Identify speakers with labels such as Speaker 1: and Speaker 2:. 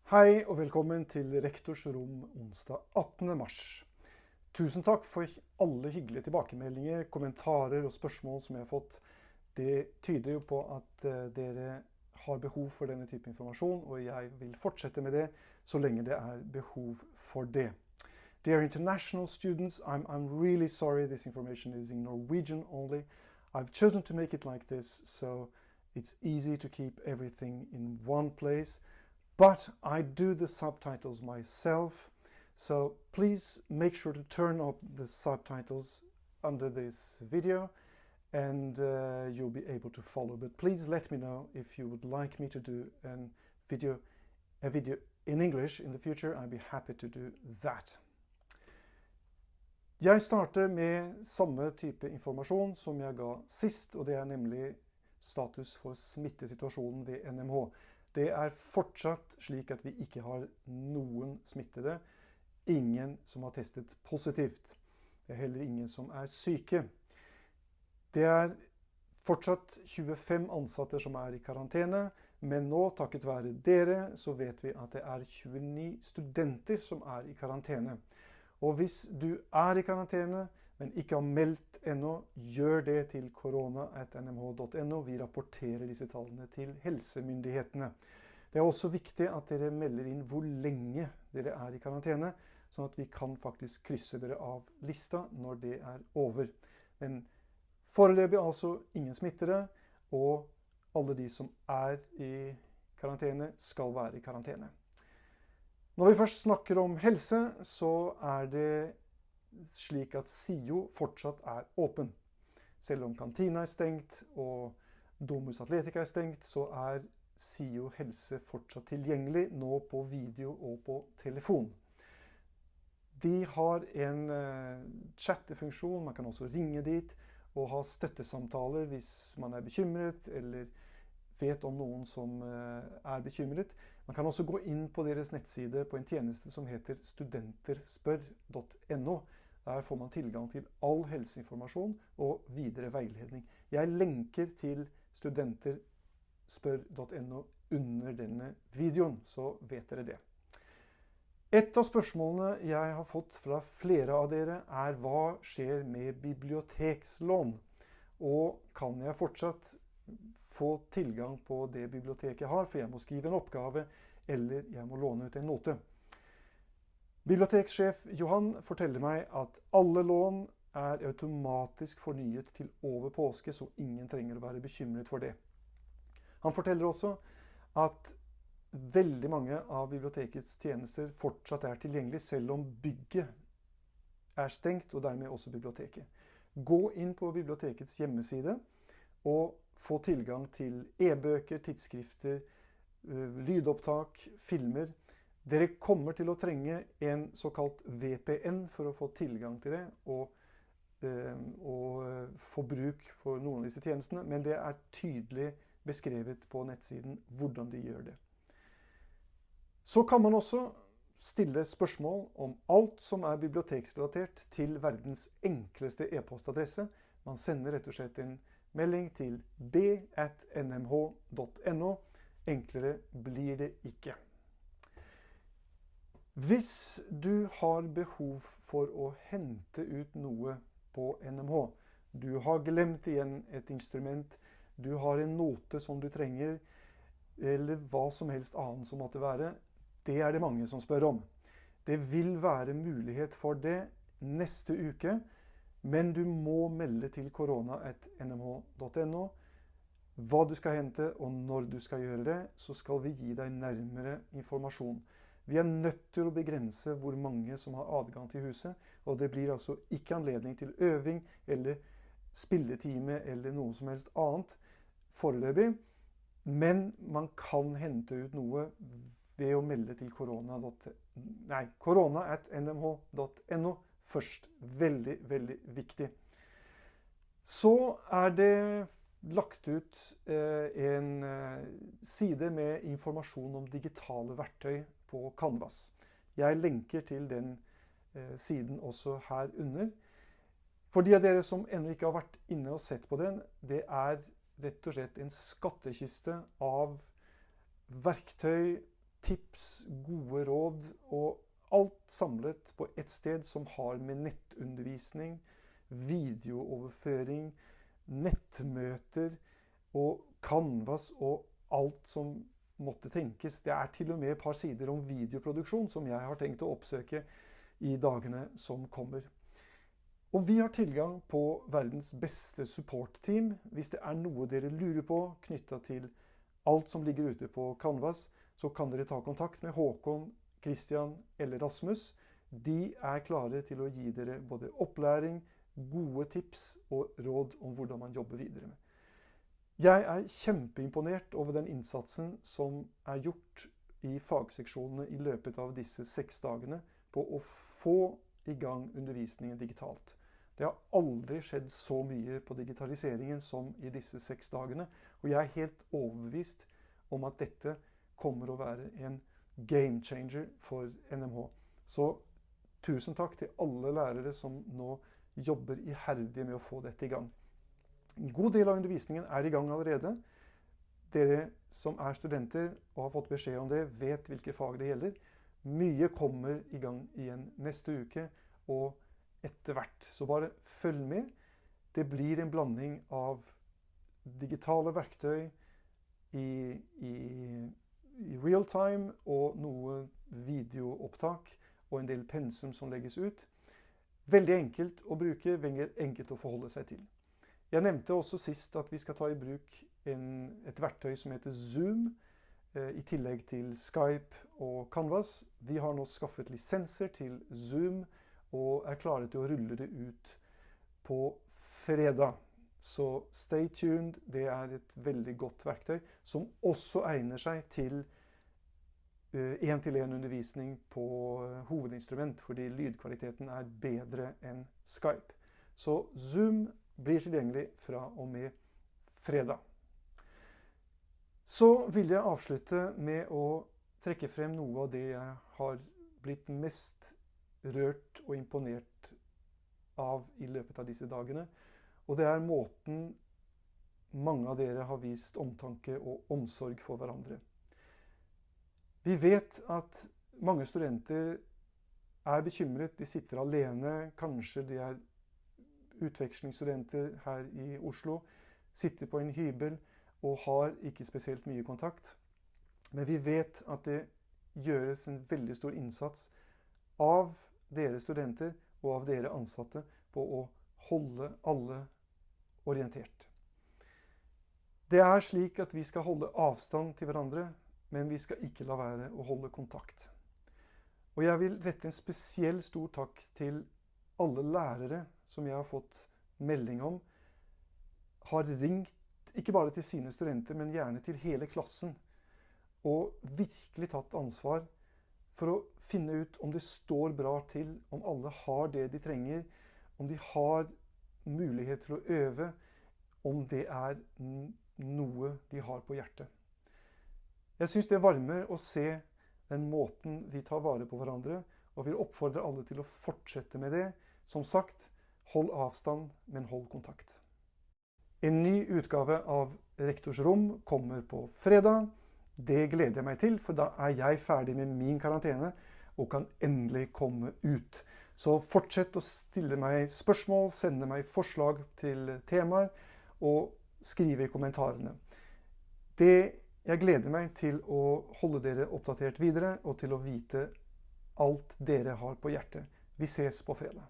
Speaker 1: Hei og velkommen til Rektors rom onsdag 18. mars. Tusen takk for alle hyggelige tilbakemeldinger, kommentarer og spørsmål som jeg har fått. Det tyder jo på at dere har behov for denne type informasjon, og jeg vil fortsette med det så lenge det er behov for det. Dear international students, I'm really sorry this information is in Norwegian only. I've chosen to make it like this, so it's easy to keep everything in one place. But I do the subtitles myself, so please make sure to turn up the subtitles under this video and you'll be able to follow. But please let me know if you would like me to do a video in English in the future. I'd be happy to do that. Jeg starter med samme type informasjon som jeg ga sist, og det er nemlig status for smittesituasjonen ved NMH. Det er fortsatt slik at vi ikke har noen smittede, ingen som har testet positivt. Det er heller ingen som er syke. Det er fortsatt 25 ansatte som er i karantene, men nå, takket være dere, så vet vi at det er 29 studenter som er i karantene. Og hvis du er i karantene, men ikke har meldt ennå, gjør det til korona@nmh.no. Vi rapporterer disse tallene til helsemyndighetene. Det er også viktig at dere melder inn hvor lenge dere er i karantene, sånn at vi kan faktisk krysse dere av lista når det er over. Men foreløpig altså ingen smittere, og alle de som er i karantene skal være i karantene. Når vi først snakker om helse, så er det slik at SIO fortsatt er åpen. Selv om kantina er stengt og Domus Atletica er stengt, så er SIO helse fortsatt tilgjengelig nå på video og på telefon. De har en chattefunksjon, man kan også ringe dit og ha støttesamtaler hvis man er bekymret eller vet om noen som er bekymret. Man kan også gå inn på deres nettside på en tjeneste som heter studenterspør.no. Der får man tilgang til all helseinformasjon og videre veiledning. Jeg lenker til studenterspør.no under denne videoen, så vet dere det. Et av spørsmålene jeg har fått fra flere av dere er hva skjer med bibliotekslån? Og kan jeg fortsatt få tilgang på det biblioteket jeg har, for jeg må skrive en oppgave, eller jeg må låne ut en note. Biblioteksjef Johan forteller meg at alle lån er automatisk fornyet til over påske, så ingen trenger å være bekymret for det. Han forteller også at veldig mange av bibliotekets tjenester fortsatt er tilgjengelig, selv om bygget er stengt, og dermed også biblioteket. Gå inn på bibliotekets hjemmeside og få tilgang til e-bøker, tidsskrifter, lydopptak, filmer. Dere kommer til å trenge en såkalt VPN for å få tilgang til det og få bruk for noen av disse tjenestene, men det er tydelig beskrevet på nettsiden hvordan de gjør det. Så kan man også stille spørsmål om alt som er biblioteksrelatert til verdens enkleste e-postadresse. Man sender rett og slett en melding til b@nmh.no. Enklere blir det ikke. Hvis du har behov for å hente ut noe på NMH, du har glemt igjen et instrument, du har en note som du trenger, eller hva som helst annet som måtte være, det er det mange som spør om. Det vil være mulighet for det neste uke, men du må melde til korona@nmh.no hva du skal hente og når du skal gjøre det, så skal vi gi deg nærmere informasjon. Vi er nødt til å begrense hvor mange som har adgang til huset, og det blir altså ikke anledning til øving eller spilletime eller noe som helst annet foreløpig, men man kan hente ut noe ved å melde til korona@nmh.no først. Veldig, veldig viktig. Så er det lagt ut en side med informasjon om digitale verktøy på Canvas. Jeg lenker til den siden også her under. For de av dere som ennå ikke har vært inne og sett på den, det er rett og slett en skattkiste av verktøy, tips, gode råd og alt samlet på ett sted som har med nettundervisning, videooverføring, nettmøter og Canvas og alt som måtte tenkes. Det er til og med et par sider om videoproduksjon som jeg har tenkt å oppsøke i dagene som kommer. Og vi har tilgang på verdens beste support-team. Hvis det er noe dere lurer på knyttet til alt som ligger ute på Canvas, så kan dere ta kontakt med Håkon, Christian eller Rasmus. De er klare til å gi dere både opplæring, gode tips og råd om hvordan man jobber videre med. Jeg er kjempeimponert over den innsatsen som er gjort i fagseksjonene i løpet av disse 6 dagene på å få i gang undervisningen digitalt. Det har aldri skjedd så mye på digitaliseringen som i disse 6 dagene, og jeg er helt overbevist om at dette kommer å være en game changer for NMH. Så tusen takk til alle lærere som nå jobber iherdig med å få dette i gang. En god del av undervisningen er i gang allerede. Dere som er studenter og har fått beskjed om det, vet hvilke fag det gjelder. Mye kommer i gang igjen neste uke og etter hvert. Så bare følg med. Det blir en blanding av digitale verktøy i real time og noe videoopptak og en del pensum som legges ut. Veldig enkelt å bruke, veldig enkelt å forholde seg til. Jeg nevnte også sist at vi skal ta i bruk et verktøy som heter Zoom, i tillegg til Skype og Canvas. Vi har nå skaffet lisenser til Zoom og er klare til å rulle det ut på fredag. Så stay tuned, det er et veldig godt verktøy som også egner seg til en-til-en undervisning på hovedinstrument, fordi lydkvaliteten er bedre enn Skype. Så Zoom blir tilgjengelig fra og med fredag. Så vil jeg avslutte med å trekke frem noe av det jeg har blitt mest rørt og imponert av i løpet av disse dagene. Og det er måten mange av dere har vist omtanke og omsorg for hverandre. Vi vet at mange studenter er bekymret, de sitter alene, kanskje de er utvekslingsstudenter her i Oslo, sitter på en hybel og har ikke spesielt mye kontakt. Men vi vet at det gjøres en veldig stor innsats av dere studenter og av dere ansatte på å holde alle orientert. Det er slik at vi skal holde avstand til hverandre, men vi skal ikke la være å holde kontakt. Og jeg vil rette en spesiell stor takk til alle lærere som jeg har fått melding om, har ringt ikke bare til sine studenter, men gjerne til hele klassen, og virkelig tatt ansvar for å finne ut om det står bra til, om alle har det de trenger, om de har mulighet til å øve, om det er noe de har på hjertet. Jeg synes det varmer å se den måten vi tar vare på hverandre, og vil oppfordre alle til å fortsette med det. Som sagt, hold avstand, men hold kontakt. En ny utgave av Rektors Rom kommer på fredag. Det gleder jeg meg til, for da er jeg ferdig med min karantene og kan endelig komme ut. Så fortsett å stille meg spørsmål, sende meg forslag til temaer og skrive i kommentarene. Jeg gleder meg til å holde dere oppdatert videre og til å vite alt dere har på hjertet. Vi ses på fredag.